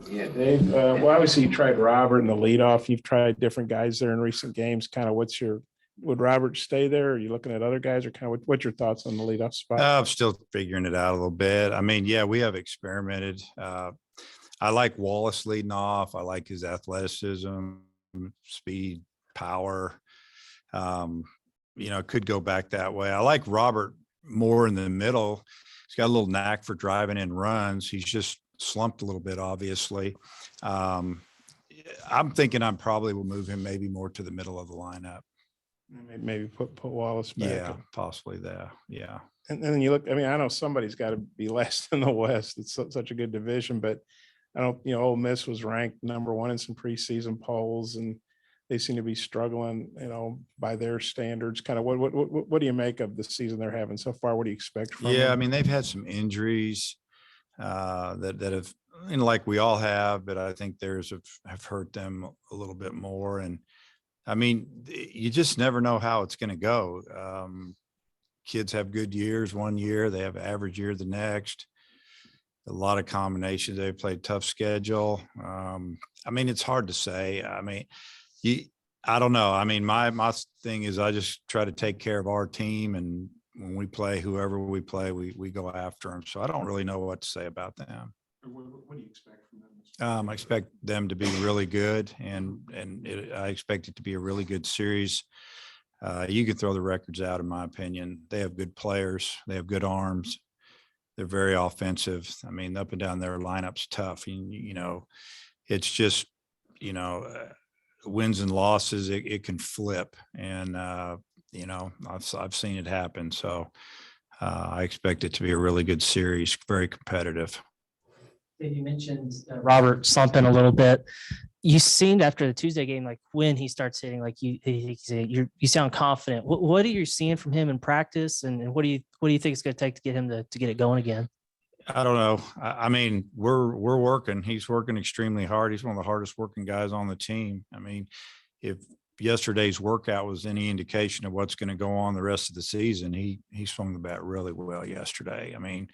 Yeah, Dave. Well, obviously you tried Robert in the leadoff. You've tried different guys there in recent games. Kind of would Robert stay there? Are you looking at other guys, or kind of what's your thoughts on the leadoff spot? I'm still figuring it out a little bit. I mean, yeah, we have experimented. I like Wallace leading off. I like his athleticism, speed, power. Could go back that way. I like Robert more in the middle. He's got a little knack for driving in runs. He's just slumped a little bit, obviously. I'm thinking I probably will move him maybe more to the middle of the lineup. Maybe put Wallace back. Yeah, possibly that. Yeah. And then you look, I mean, I know somebody's got to be last in the West. It's such a good division, but I don't, Ole Miss was ranked number 1 in some preseason polls, and they seem to be struggling, by their standards. Kind of what do you make of the season they're having so far? What do you expect from them? Yeah, I mean, they've had some injuries that have, like we all have, but I think theirs have hurt them a little bit more. And I mean, you just never know how it's going to go. Kids have good years one year, they have average year the next. A lot of combinations. They played tough schedule. I mean, it's hard to say. I mean, I don't know. I mean, my thing is I just try to take care of our team, and when we play, whoever we play, we go after them. So I don't really know what to say about them. What do you expect from them? I expect them to be really good, and I expect it to be a really good series. You can throw the records out, in my opinion. They have good players. They have good arms. They're very offensive. I mean, up and down their lineup's tough. It's just, wins and losses, it can flip. And, I've seen it happen. So I expect it to be a really good series, very competitive. You mentioned Robert slumping a little bit. You seemed after the Tuesday game, like when he starts hitting, like you sound confident. What are you seeing from him in practice, and what do you think it's going to take to get him to get it going again? I don't know. I mean, we're working. He's working extremely hard. He's one of the hardest working guys on the team. I mean, if yesterday's workout was any indication of what's going to go on the rest of the season, he swung the bat really well yesterday. I mean,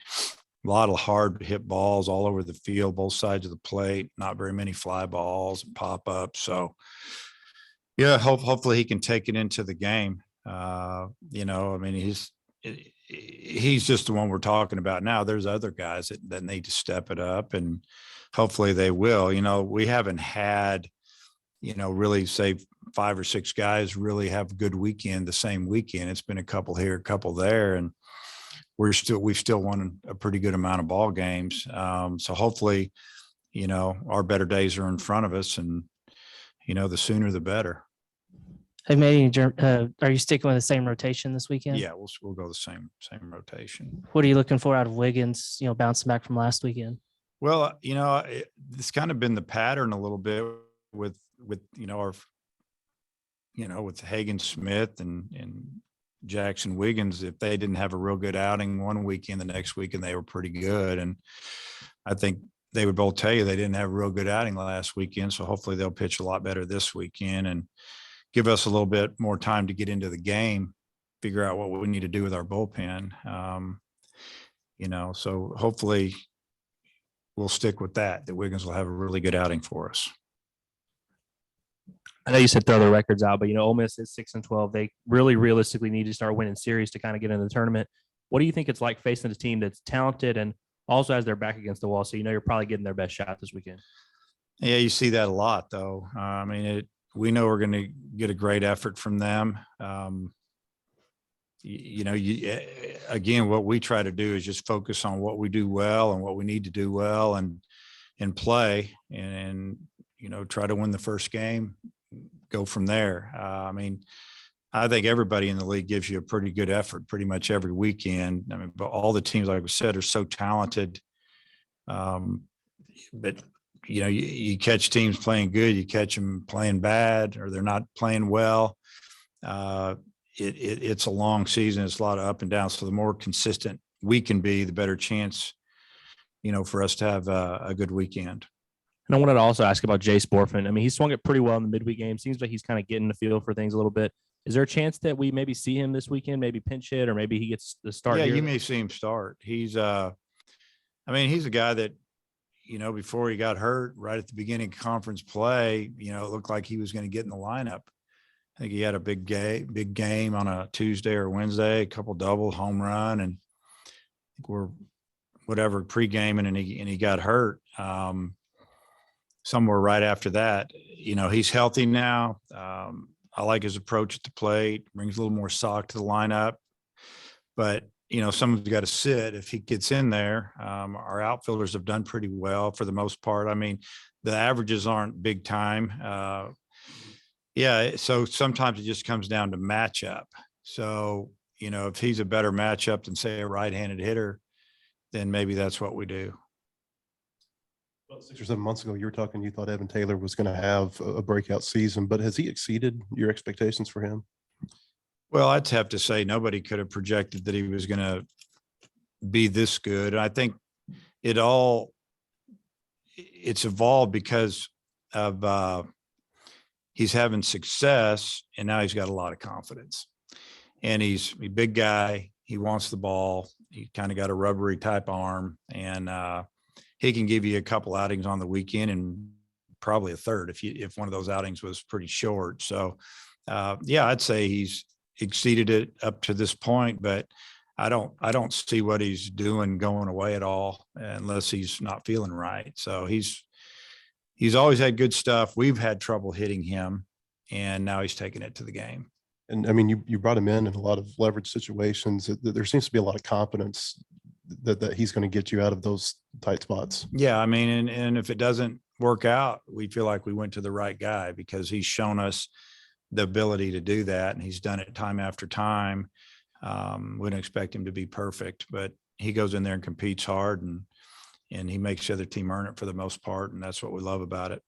a lot of hard hit balls all over the field, both sides of the plate, not very many fly balls and pop ups. So yeah, hopefully he can take it into the game. I mean, he's just the one we're talking about now. There's other guys that need to step it up, and hopefully they will. We haven't had, really say 5 or 6 guys really have a good weekend the same weekend. It's been a couple here, a couple there, and we've still won a pretty good amount of ball games. So hopefully, our better days are in front of us, and, the sooner the better. Have made are you sticking with the same rotation this weekend? Yeah, we'll go the same rotation. What are you looking for out of Wiggins, bouncing back from last weekend? Well, it's kind of been the pattern a little bit with our, with Hagen Smith and Jackson Wiggins. If they didn't have a real good outing one weekend, the next weekend they were pretty good. And I think they would both tell you they didn't have a real good outing last weekend. So hopefully they'll pitch a lot better this weekend and give us a little bit more time to get into the game, figure out what we need to do with our bullpen. So hopefully we'll stick with that Wiggins will have a really good outing for us. I know you said throw the records out, but Ole Miss is 6-12. They really realistically need to start winning series to kind of get into the tournament. What do you think it's like facing a team that's talented and also has their back against the wall? So you're probably getting their best shot this weekend. Yeah, you see that a lot, though. We know we're going to get a great effort from them. Again, what we try to do is just focus on what we do well and what we need to do well and play and try to win the first game, go from there. I think everybody in the league gives you a pretty good effort pretty much every weekend. But all the teams, like we said, are so talented. But you catch teams playing good, you catch them playing bad, or they're not playing well. It's a long season. It's a lot of up and down. So the more consistent we can be, the better chance, for us to have a good weekend. And I wanted to also ask about Jay Sportman. He swung it pretty well in the midweek game. Seems like he's kind of getting the feel for things a little bit. Is there a chance that we maybe see him this weekend, maybe pinch hit, or maybe he gets the start? Yeah, here? you may see him start. He's a guy that, before he got hurt right at the beginning of conference play, it looked like he was going to get in the lineup. I think he had a big game on a Tuesday or Wednesday, a couple double home run, and I think we're whatever pre-gaming, and he got hurt somewhere right after that. He's healthy now. I like his approach at the plate, brings a little more sock to the lineup, but someone's got to sit if he gets in there. Our outfielders have done pretty well for the most part. I mean, the averages aren't big time. So sometimes it just comes down to matchup. So, if he's a better matchup than, say, a right-handed hitter, then maybe that's what we do. About 6 or 7 months ago, you were talking, you thought Evan Taylor was going to have a breakout season, but has he exceeded your expectations for him? Well, I'd have to say nobody could have projected that he was going to be this good. I think it's evolved because of he's having success, and now he's got a lot of confidence. And he's a big guy. He wants the ball. He kind of got a rubbery type arm, and he can give you a couple outings on the weekend and probably a third if one of those outings was pretty short. So, I'd say he's exceeded it up to this point, but I don't see what he's doing going away at all unless he's not feeling right. So he's always had good stuff. We've had trouble hitting him, and now he's taking it to the game. And I mean, you brought him in a lot of leverage situations. There seems to be a lot of confidence that he's going to get you out of those tight spots. Yeah. I mean, and if it doesn't work out, we feel like we went to the right guy because he's shown us the ability to do that. And he's done it time after time. We don't expect him to be perfect, but he goes in there and competes hard, and he makes the other team earn it for the most part. And that's what we love about it.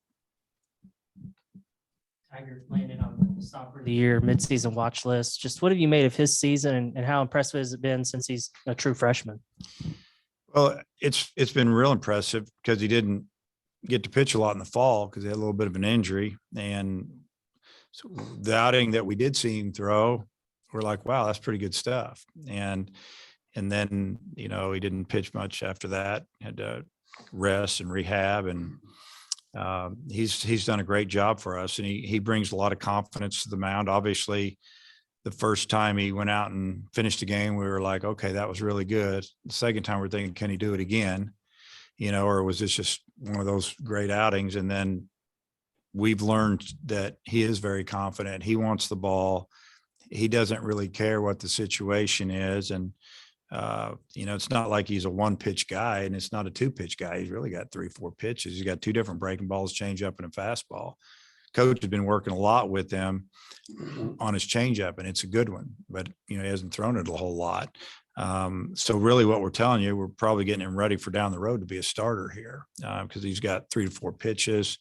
Tiger landed on the stopper of the year midseason watch list. Just what have you made of his season, and how impressive has it been since he's a true freshman? Well, it's been real impressive because he didn't get to pitch a lot in the fall because he had a little bit of an injury. And so the outing that we did see him throw, we're like, wow, that's pretty good stuff. And then, he didn't pitch much after that, had to rest and rehab, and he's done a great job for us, and he brings a lot of confidence to the mound. Obviously, the first time he went out and finished the game, we were like, okay, that was really good. The second time we're thinking, can he do it again? Or was this just one of those great outings? And then we've learned that he is very confident. He wants the ball. He doesn't really care what the situation is. And, it's not like he's a one pitch guy, and it's not a 2-pitch guy. He's really got 3-4 pitches. He's got 2 different breaking balls, change up, and a fastball. Coach has been working a lot with him on his changeup, and it's a good one, but he hasn't thrown it a whole lot. So really what we're telling you, we're probably getting him ready for down the road to be a starter here, because he's got 3 to 4 pitches.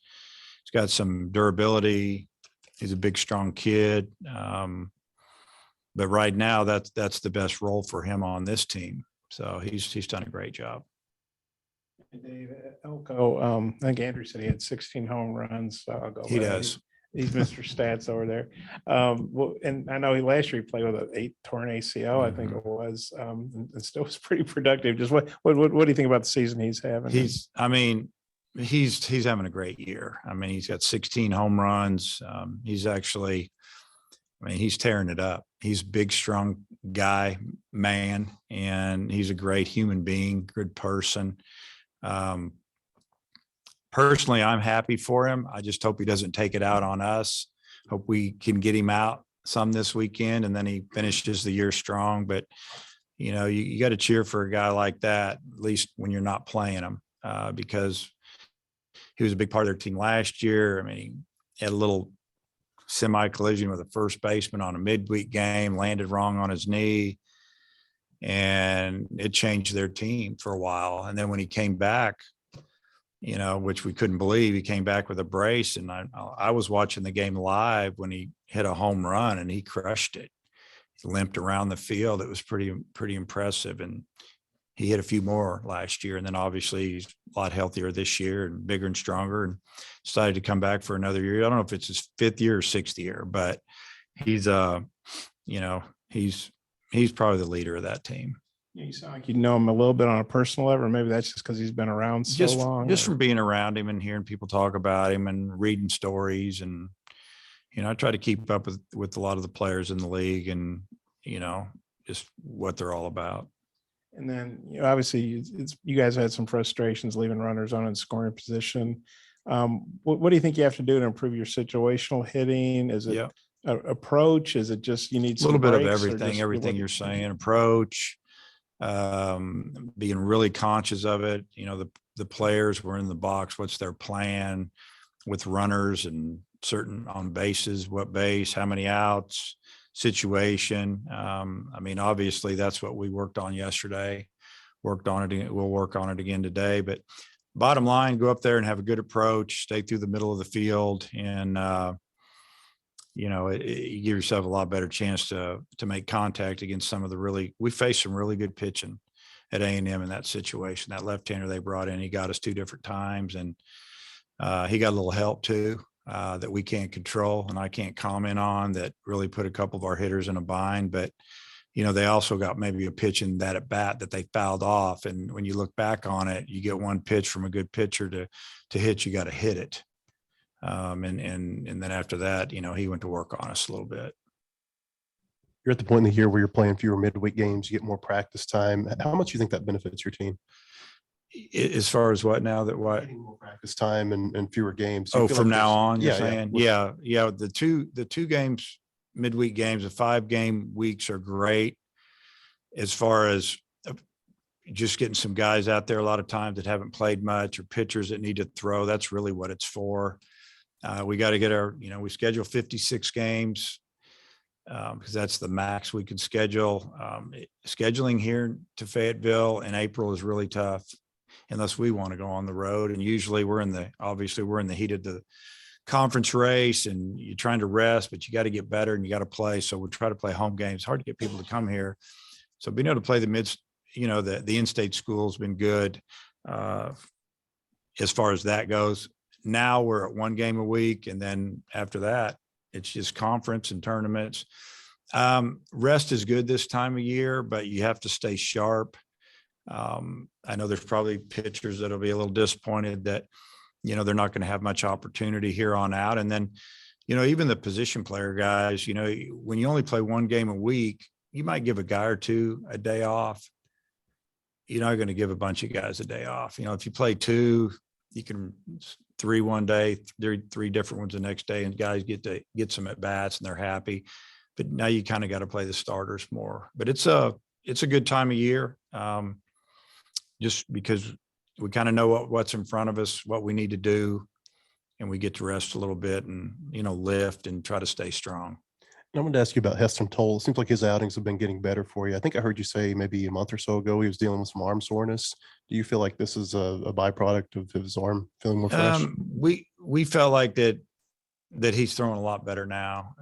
He's got some durability. He's a big, strong kid. But right now that's the best role for him on this team. So he's done a great job. Dave, Elko, I think Andrew said he had 16 home runs. So I'll go He with that. does. He's Mr. Stats over there. Well, and I know last year he played with an 8 torn ACL, I think it was, and still was pretty productive. Just what do you think about the season he's having? He's having a great year. I mean, he's got 16 home runs. He's tearing it up. He's a big, strong guy, man, and he's a great human being, good person. Personally, I'm happy for him. I just hope he doesn't take it out on us. Hope we can get him out some this weekend, and then he finishes the year strong. But, you got to cheer for a guy like that, at least when you're not playing him, because he was a big part of their team last year. I mean, he had a little semi-collision with a first baseman on a midweek game, landed wrong on his knee, and it changed their team for a while. And then when he came back, which we couldn't believe, he came back with a brace, and I was watching the game live when he hit a home run, and he crushed it. He limped around the field. It was pretty impressive. And he hit a few more last year, and then obviously he's a lot healthier this year and bigger and stronger, and decided to come back for another year. I don't know if it's his 5th year or 6th year, but he's probably the leader of that team. You sound like you know him a little bit on a personal level, or maybe that's just because he's been around so long. Just or- from being around him and hearing people talk about him and reading stories. And, I try to keep up with a lot of the players in the league and, just what they're all about. And then, obviously, you guys had some frustrations leaving runners on in scoring position. What do you think you have to do to improve your situational hitting? Is it Yeah. approach? Is it just you need A little bit of breaks, or everything, just everything you're saying, approach, being really conscious of it. The players were in the box. What's their plan with runners and certain on bases, what base, how many outs, situation. Obviously that's what we worked on yesterday, worked on it. We'll work on it again today, but bottom line, go up there and have a good approach, stay through the middle of the field. And, you give yourself a lot better chance to make contact against some of we faced some really good pitching at A&M in that situation. That left-hander they brought in, he got us 2 different times, and he got a little help too that we can't control and I can't comment on, that really put a couple of our hitters in a bind. But, they also got maybe a pitch in that at bat that they fouled off. And when you look back on it, you get one pitch from a good pitcher to hit, you got to hit it. And then after that, he went to work on us a little bit. You're at the point in the year where you're playing fewer midweek games, you get more practice time. How much do you think that benefits your team? As far as what now that what? Getting more practice time and fewer games. Do you Oh, feel from like now there's- on, you're Yeah, saying? Yeah. The two games, midweek games, the 5-game weeks are great as far as just getting some guys out there a lot of times that haven't played much, or pitchers that need to throw. That's really what it's for. We got to get we schedule 56 games because that's the max we can schedule. Scheduling here to Fayetteville in April is really tough unless we want to go on the road. And usually we're in the heat of the conference race and you're trying to rest, but you got to get better and you got to play. So we try to play home games. It's hard to get people to come here. So being able to play the in-state school has been good as far as that goes. Now we're at 1 game a week. And then after that, it's just conference and tournaments. Rest is good this time of year, but you have to stay sharp. I know there's probably pitchers that'll be a little disappointed that, they're not going to have much opportunity here on out. And then, even the position player guys, when you only play 1 game a week, you might give a guy or 2 a day off. You're not going to give a bunch of guys a day off. If you play 2, you can 3 one day, 3 different ones the next day, and guys get some at bats and they're happy. But now you kind of got to play the starters more. But it's a good time of year, just because we kind of know what's in front of us, what we need to do, and we get to rest a little bit and lift and try to stay strong. And I wanted to ask you about Heston Toll. It seems like his outings have been getting better for you. I think I heard you say maybe a month or so ago he was dealing with some arm soreness. Do you feel like this is a byproduct of his arm feeling more fresh? We felt like that he's throwing a lot better now.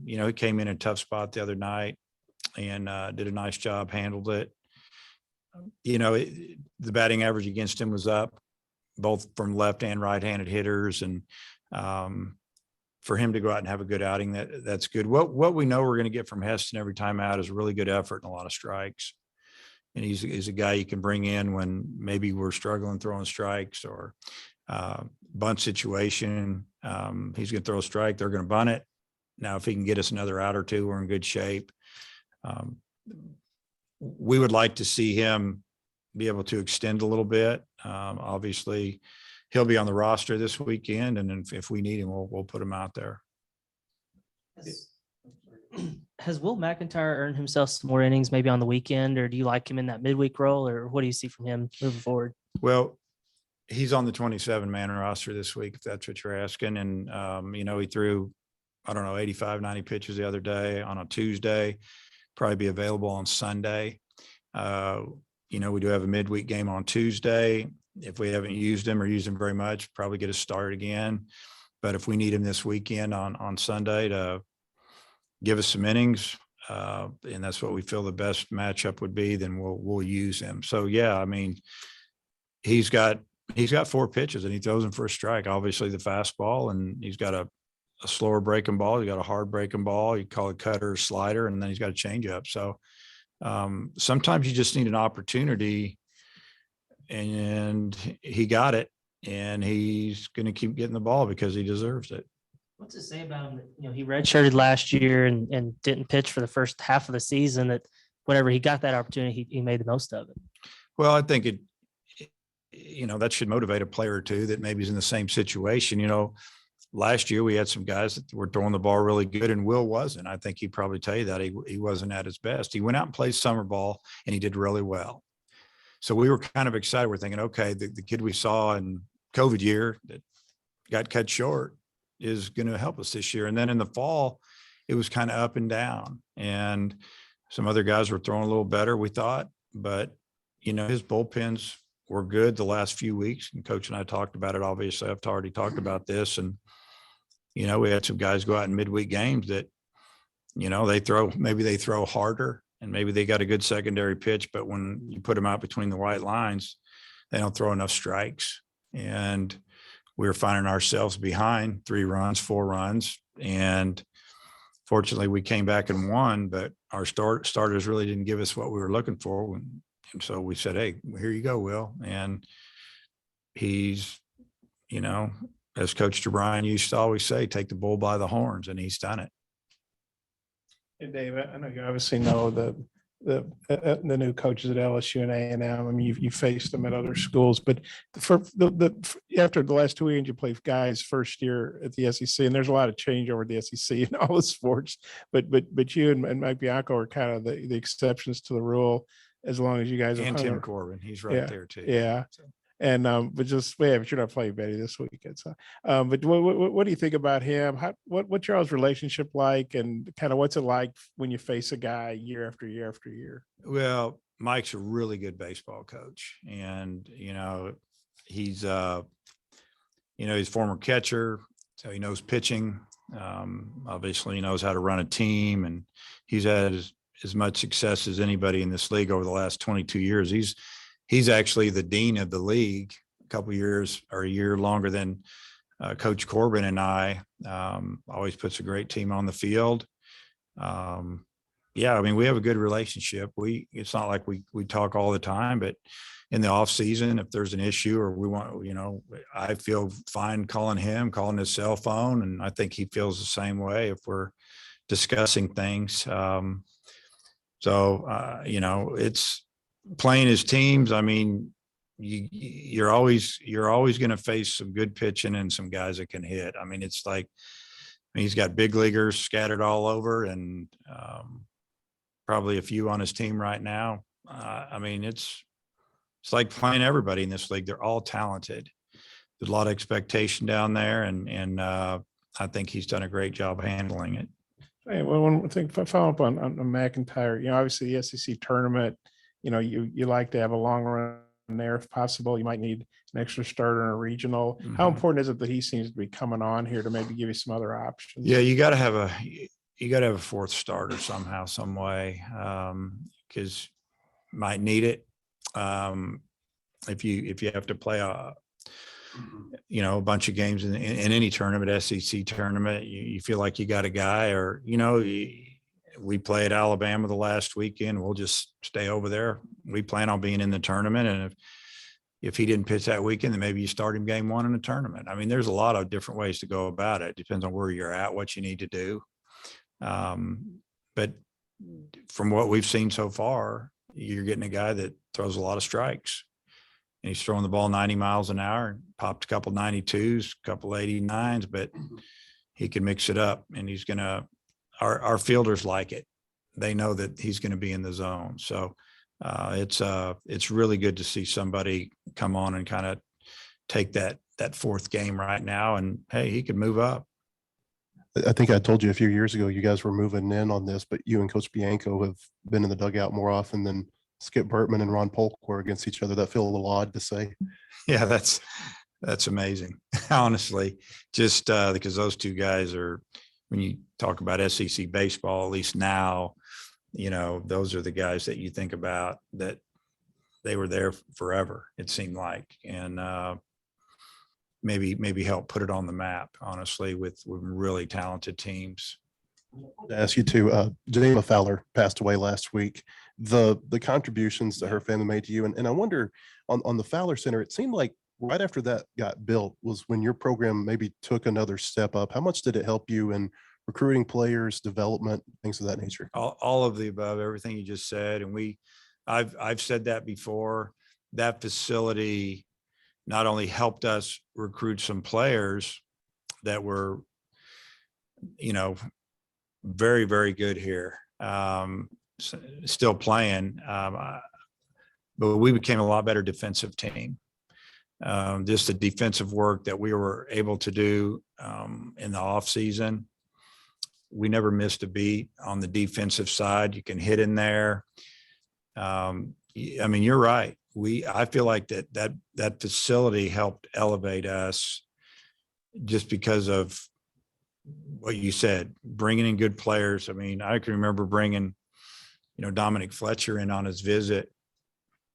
He came in a tough spot the other night and did a nice job, handled it. The batting average against him was up, both from left and right-handed hitters, and for him to go out and have a good outing, that's good. What we know we're going to get from Heston every time out is a really good effort and a lot of strikes. And he's a guy you can bring in when maybe we're struggling throwing strikes or bunt situation. He's going to throw a strike. They're going to bunt it. Now, if he can get us another out or 2, we're in good shape. We would like to see him be able to extend a little bit. Obviously, he'll be on the roster this weekend, and if we need him, we'll put him out there. Has Will McIntyre earned himself some more innings maybe on the weekend, or do you like him in that midweek role, or what do you see from him moving forward? Well, he's on the 27-man roster this week, if that's what you're asking. And, he threw, 85, 90 pitches the other day on a Tuesday, probably be available on Sunday. We do have a midweek game on Tuesday. If we haven't used him or used him very much, probably get a start again. But if we need him this weekend on Sunday to give us some innings, and that's what we feel the best matchup would be, then we'll use him. So yeah, he's got 4 pitches and he throws them for a strike. Obviously the fastball, and he's got a slower breaking ball. He's got a hard breaking ball. You call it cutter or slider, and then he's got a changeup. So Sometimes you just need an opportunity, and he got it, and he's going to keep getting the ball because he deserves it. What's it say about him that, he redshirted last year and didn't pitch for the first half of the season, that whenever he got that opportunity, he made the most of it? Well, I think that should motivate a player or two that maybe is in the same situation. Last year we had some guys that were throwing the ball really good, and Will wasn't. I think he'd probably tell you that he wasn't at his best. He went out and played summer ball, and he did really well. So we were kind of excited. We're thinking, okay, the kid we saw in COVID year that got cut short is going to help us this year. And then in the fall, it was kind of up and down, and some other guys were throwing a little better, we thought, but his bullpens were good the last few weeks. And Coach and I talked about it. Obviously, I've already talked about this, and we had some guys go out in midweek games that, maybe they throw harder, and maybe they got a good secondary pitch, but when you put them out between the white lines, they don't throw enough strikes. And we were finding ourselves behind 3 runs, 4 runs. And fortunately we came back and won, but our starters really didn't give us what we were looking for. And so we said, hey, here you go, Will. And he's, as Coach DeBryan used to always say, take the bull by the horns, and he's done it. Hey, Dave, I know you obviously know the new coaches at LSU and A&M. I mean, you faced them at other schools, but for after the last 2 weeks, you play guys first year at the SEC, and there's a lot of change over the SEC in all the sports. But you and Mike Bianco are kind of the exceptions to the rule, as long as you guys And are Tim Corbin, he's right there too. Yeah. So. And but you're not playing Betty this weekend. So, but what do you think about him? What's y'all's relationship like, and kind of what's it like when you face a guy year after year after year? Well, Mike's a really good baseball coach, and he's he's former catcher, so he knows pitching. Obviously, he knows how to run a team, and he's had as much success as anybody in this league over the last 22 years. He's actually the dean of the league, a couple of years or a year longer than Coach Corbin and I. Always puts a great team on the field. Yeah, I mean, we have a good relationship. It's not like we talk all the time, but in the off season, if there's an issue or we want, I feel fine calling his cell phone, and I think he feels the same way if we're discussing things. It's playing his teams. I mean, you're always going to face some good pitching and some guys that can hit. I mean, it's like, he's got big leaguers scattered all over, and probably a few on his team right now. I mean, it's like playing everybody in this league. They're all talented. There's a lot of expectation down there, and I think he's done a great job handling it. Hey, well, one thing, follow up on McIntyre. Obviously the SEC tournament. You like to have a long run there if possible. You might need an extra starter in a regional. Mm-hmm. How important is it that he seems to be coming on here to maybe give you some other options? Yeah, you got to have a fourth starter somehow, some way, because might need it. If you have to play a bunch of games in any tournament, SEC tournament, you feel like you got a guy, or we play at Alabama the last weekend. We'll just stay over there. We plan on being in the tournament. And if he didn't pitch that weekend, then maybe you start him game 1 in the tournament. I mean, there's a lot of different ways to go about it. Depends on where you're at, what you need to do. But from what we've seen so far, you're getting a guy that throws a lot of strikes, and he's throwing the ball 90 miles an hour, popped a couple 92s, a couple 89s, but he can mix it up, and he's going to, our fielders like it. They know that he's going to be in the zone. So it's really good to see somebody come on and kind of take that fourth game right now. And hey, he could move up. I think I told you a few years ago, you guys were moving in on this, but you and Coach Bianco have been in the dugout more often than Skip Burtman and Ron Polk were against each other. That feel a little odd to say. Yeah, that's amazing. Honestly, just because those two guys are, when you talk about SEC baseball, at least now, those are the guys that you think about, that they were there forever, it seemed like, and maybe help put it on the map, honestly, with really talented teams. To ask you to, Janima Fowler passed away last week. The contributions that her family made to you, and I wonder on the Fowler Center, it seemed like right after that got built was when your program maybe took another step up. How much did it help you in recruiting players, development, things of that nature? All of the above, everything you just said. And I've said that before. That facility not only helped us recruit some players that were, very, very good here, still playing, but we became a lot better defensive team. Just the defensive work that we were able to do in the off season. We never missed a beat on the defensive side. You can hit in there. You're right. I feel like that facility helped elevate us just because of what you said, bringing in good players. I can remember bringing, Dominic Fletcher in on his visit,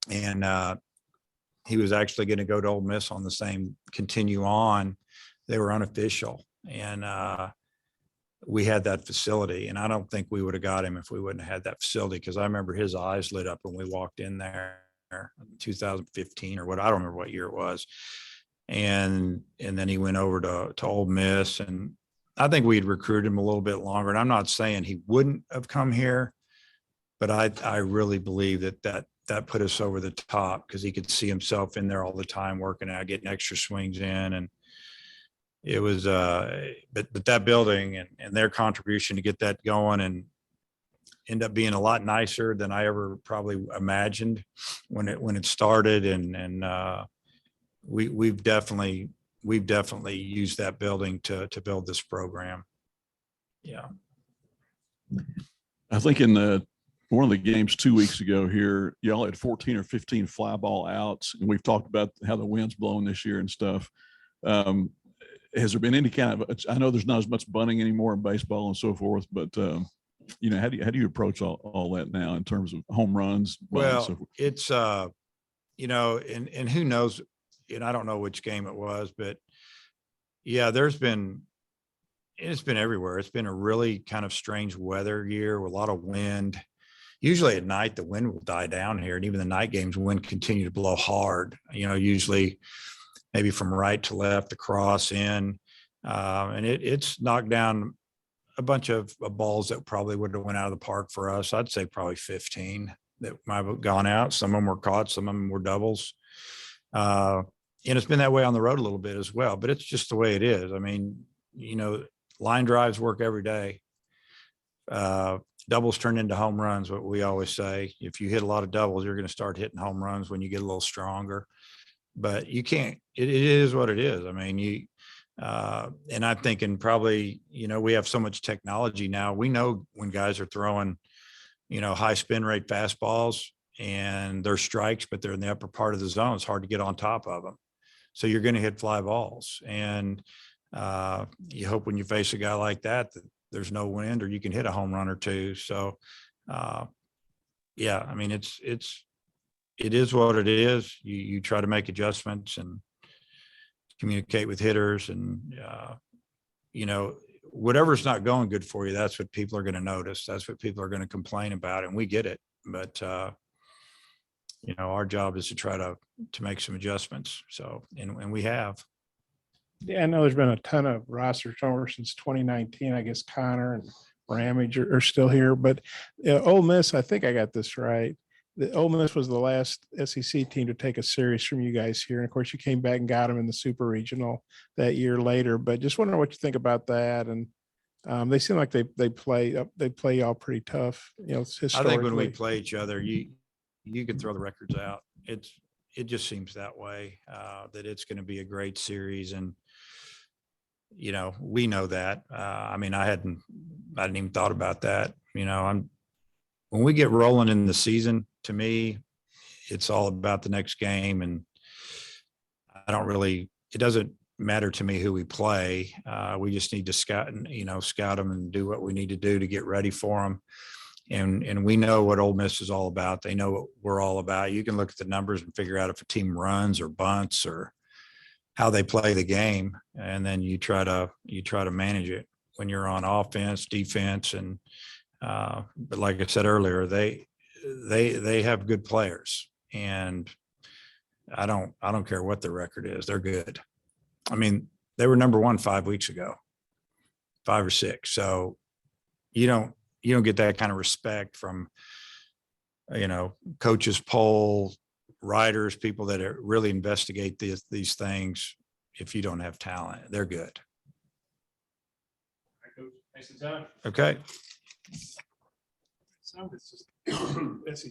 and he was actually going to go to Ole Miss on the same continue on. They were unofficial, and we had that facility, and I don't think we would have got him if we wouldn't have had that facility, because I remember his eyes lit up when we walked in there in 2015 or what, I don't remember what year it was. And then he went over to Ole Miss, and I think we'd recruited him a little bit longer. And I'm not saying he wouldn't have come here, but I really believe that put us over the top, because he could see himself in there all the time working out, getting extra swings in. And it was, but that building and their contribution to get that going and end up being a lot nicer than I ever probably imagined when it started. And we've definitely used that building to build this program. Yeah. I think in one of the games 2 weeks ago here, y'all had 14 or 15 fly ball outs, and we've talked about how the wind's blowing this year and stuff. Has there been any kind of, I know there's not as much bunting anymore in baseball and so forth, but how do you approach all that now in terms of home runs? Well, so it's, and who knows, and I don't know which game it was, but yeah, it's been everywhere. It's been a really kind of strange weather year with a lot of wind. Usually at night, the wind will die down here, and even the night games, wind continue to blow hard, usually maybe from right to left, across, in, and it's knocked down a bunch of balls that probably would have went out of the park for us. I'd say probably 15 that might have gone out. Some of them were caught, some of them were doubles. And it's been that way on the road a little bit as well, but it's just the way it is. Line drives work every day. Doubles turn into home runs, what we always say. If you hit a lot of doubles, you're going to start hitting home runs when you get a little stronger. But you can't, it is what it is. And I'm thinking probably, we have so much technology now. We know when guys are throwing, high spin rate fastballs and they're strikes, but they're in the upper part of the zone. It's hard to get on top of them. So you're going to hit fly balls. And you hope when you face a guy like that there's no wind, or you can hit a home run or two. So, yeah, it is what it is. You try to make adjustments and communicate with hitters, and whatever's not going good for you, that's what people are going to notice. That's what people are going to complain about, and we get it. But our job is to try to make some adjustments. So, and we have. Yeah, I know there's been a ton of roster turnover since 2019. I guess Connor and Ramage are still here, but Ole Miss, I think I got this right. The Ole Miss was the last SEC team to take a series from you guys here. And of course, you came back and got them in the Super Regional that year later. But just wondering what you think about that. And they seem like they play y'all pretty tough. Historically. I think when we play each other, you can throw the records out. It just seems that way, that it's going to be a great series. And we know that. I hadn't even thought about that. When we get rolling in the season, to me, it's all about the next game. And it doesn't matter to me who we play. We just need to scout them and do what we need to do to get ready for them. And we know what Ole Miss is all about. They know what we're all about. You can look at the numbers and figure out if a team runs or bunts or how they play the game, and then you try to manage it. when you're on offense, defense, and but like I said earlier, they have good players, and I don't care what the record is. They're good. I mean, they were number 1 5 weeks ago, 5 or 6. So you don't get that kind of respect from, coaches, poll writers, people that really investigate these things. If you don't have talent, they're good. Thanks for time. Okay. So it's just SEC